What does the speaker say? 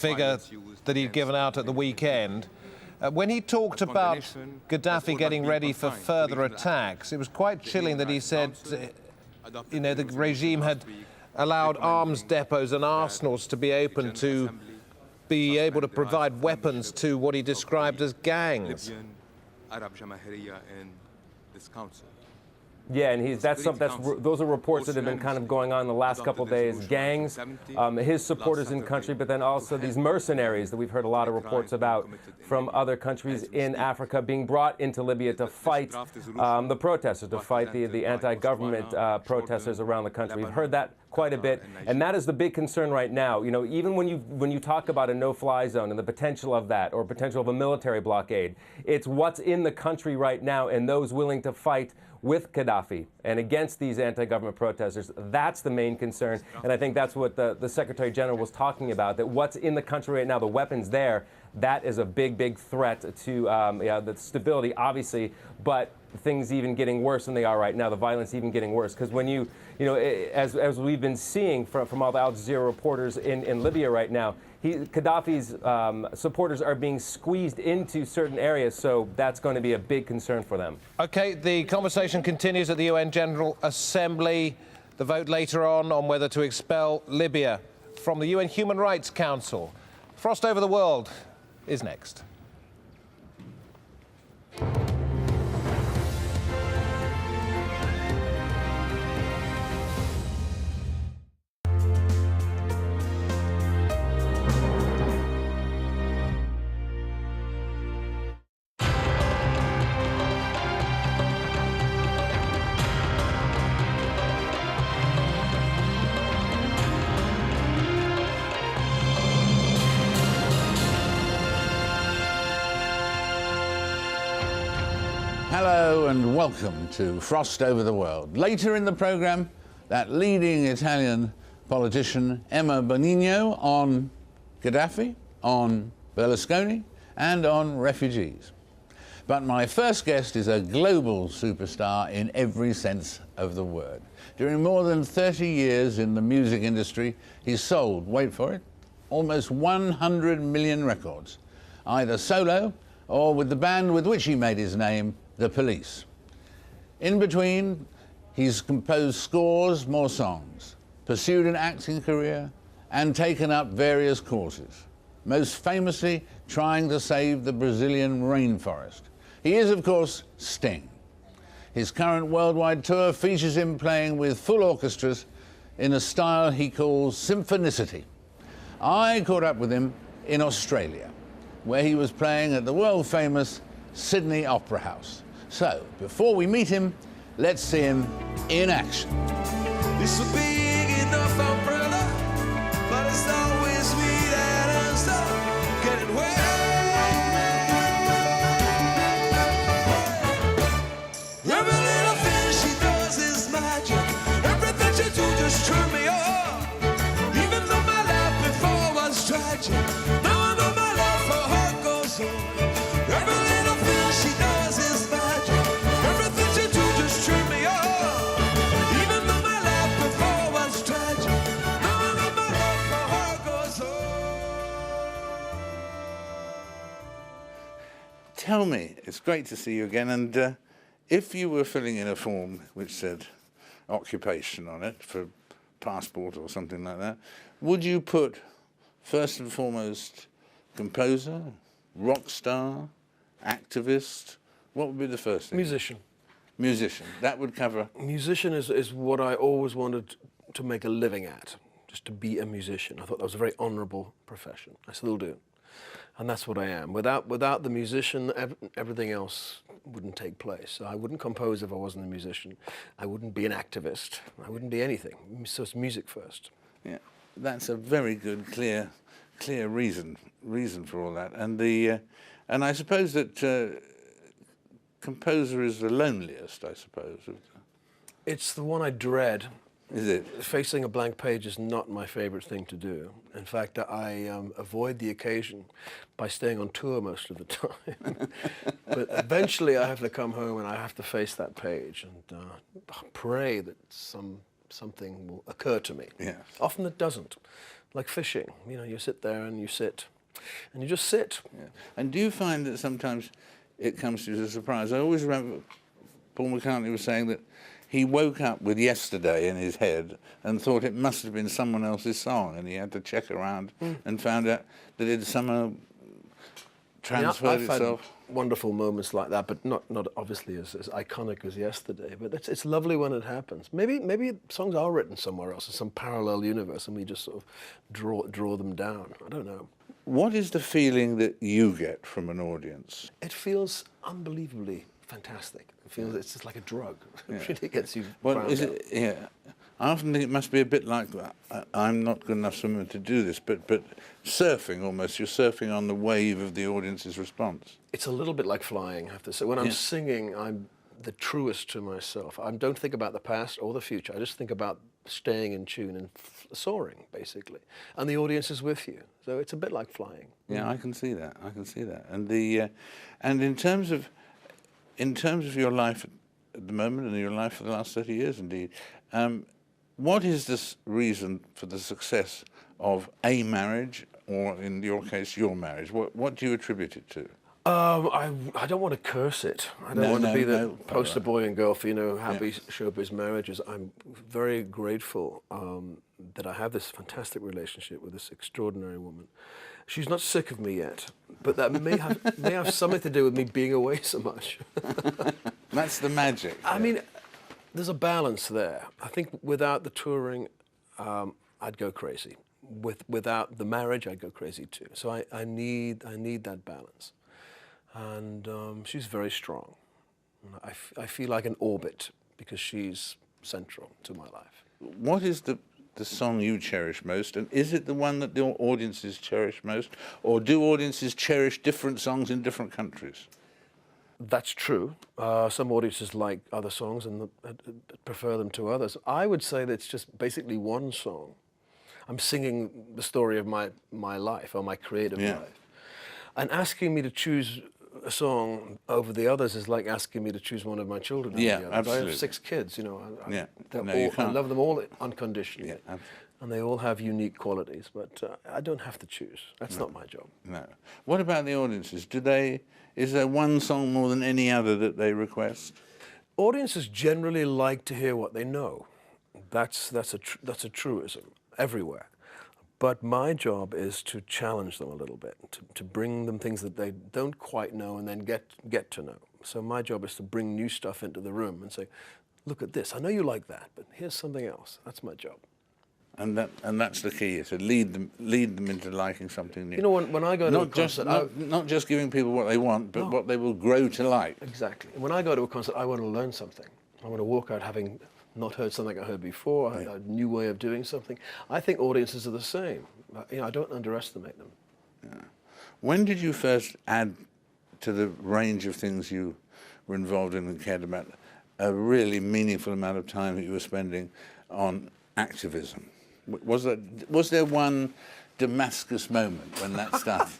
figure that he'd given out at the weekend. When he talked about Gaddafi getting ready for further attacks, it was quite chilling that he said, you know, the regime had allowed arms depots and arsenals to be open to be able to provide weapons to what he described as gangs. Yeah, and those are reports that have been kind of going on the last couple of days. Gangs, his supporters in country, but then also these mercenaries that we've heard a lot of reports about from other countries in Africa being brought into Libya to fight the protesters, to fight the anti-government protesters around the country. We've heard that quite a bit, and that is the big concern right now. You know, even when you talk about a no-fly zone and the potential of that, or potential of a military blockade, it's what's in the country right now and those willing to fight with Gaddafi and against these anti-government protesters. That's the main concern, and I think that's what the Secretary General was talking about, that what's in the country right now, the weapons there, that is a big, big threat to the stability, obviously, but things even getting worse than they are right now, the violence even getting worse. Because when you know, as we've been seeing from all the AlJazeera reporters in Libya right now, Gaddafi's supporters are being squeezed into certain areas, so that's going to be a big concern for them. Okay, the conversation continues at the UN General Assembly. The vote later on whether to expel Libya from the UN Human Rights Council. Frost Over the World is next. Hello and welcome to Frost Over the World. Later in the programme, that leading Italian politician Emma Bonino on Gaddafi, on Berlusconi and on refugees. But my first guest is a global superstar in every sense of the word. During more than 30 years in the music industry, he's sold, wait for it, almost 100 million records, either solo or with the band with which he made his name, The Police. In between, he's composed scores more songs, pursued an acting career, and taken up various causes, most famously trying to save the Brazilian rainforest. He is, of course, Sting. His current worldwide tour features him playing with full orchestras in a style he calls symphonicity. I caught up with him in Australia, where he was playing at the world-famous Sydney Opera House. So, before we meet him, let's see him in action. It's a big enough umbrella, but it's always sweet and stuff getting wet. Every little thing she does is magic. Everything she do just turn me on. Even though my life before was tragic, now I know my love for her goes on. Every little thing she does is magic. Everything she do just turn me on. Even though my life before was tragic, now I know my love for her goes on. Tell me, it's great to see you again, and if you were filling in a form which said occupation on it for passport or something like that, would you put first and foremost composer, rock star, activist? What would be the first thing? Musician. Musician. That would cover. Musician is what I always wanted to make a living at, just to be a musician. I thought that was a very honourable profession. I still do. And that's what I am. Without the musician, everything else wouldn't take place. I wouldn't compose if I wasn't a musician. I wouldn't be an activist. I wouldn't be anything. So it's music first. Yeah, that's a very good, clear reason for all that. And I suppose that composer is the loneliest, I suppose. It's the one I dread. Is it? Facing a blank page is not my favorite thing to do. In fact, I avoid the occasion by staying on tour most of the time. But eventually I have to come home and I have to face that page and pray that something will occur to me. Yeah. Often it doesn't. like fishing. You know, you sit there and you sit, and you just sit. Yeah. And do you find that sometimes it comes to you as a surprise? I always remember Paul McCartney was saying that he woke up with Yesterday in his head and thought it must have been someone else's song, and he had to check around and found out that it somehow transferred I've itself. had wonderful moments like that, but not obviously as iconic as Yesterday. But it's lovely when it happens. Maybe songs are written somewhere else, in some parallel universe, and we just sort of draw them down. I don't know. What is the feeling that you get from an audience? It feels unbelievably fantastic. It feels it's just like a drug. It really gets you. Well, wound is up. it? Yeah, I often think it must be a bit like I'm not good enough swimmer to do this, but surfing almost. You're surfing on the wave of the audience's response. It's a little bit like flying, I have to say. When I'm Yeah. singing, I'm the truest to myself. I don't think about the past or the future. I just think about staying in tune and soaring, basically. And the audience is with you. So it's a bit like flying. Yeah, I can see that. I can see that. And the and in terms of your life at the moment and your life for the last 30 years, indeed, what is this reason for the success of a marriage, or in your case, your marriage? What do you attribute it to? I don't want to curse it. I don't want to be the poster boy and girl for, happy showbiz marriages. I'm very grateful that I have this fantastic relationship with this extraordinary woman. She's not sick of me yet, but that may have something to do with me being away so much. That's the magic. I mean, there's a balance there. I think without the touring, I'd go crazy. Without the marriage, I'd go crazy too. So I need that balance. And she's very strong. I feel like an orbit because she's central to my life. What is the song you cherish most, and is it the one that the audiences cherish most, or do audiences cherish different songs in different countries? That's true. Some audiences like other songs and prefer them to others. I would say that it's just basically one song. I'm singing the story of my life, or my creative life. And asking me to choose a song over the others is like asking me to choose one of my children. Yeah, over the others. absolutely. I have 6 kids, Yeah. No, I you can't. love them all unconditionally. Yeah, absolutely. And they all have unique qualities, but I don't have to choose. That's not my job. No. What about the audiences? Is there one song more than any other that they request? Audiences generally like to hear what they know. That's a truism everywhere. But my job is to challenge them a little bit, to bring them things that they don't quite know and then get to know. So my job is to bring new stuff into the room and say, look at this. I know you like that, but here's something else. That's my job. And that's the key, to lead them into liking something new. You know, when I go to a concert, not just giving people what they want, but what they will grow to like. Exactly. When I go to a concert, I want to learn something. I want to walk out having not heard something I heard before, a new way of doing something. I think audiences are the same. I don't underestimate them. Yeah. When did you first add to the range of things you were involved in and cared about a really meaningful amount of time that you were spending on activism? Was there one Damascus moment when that stuff?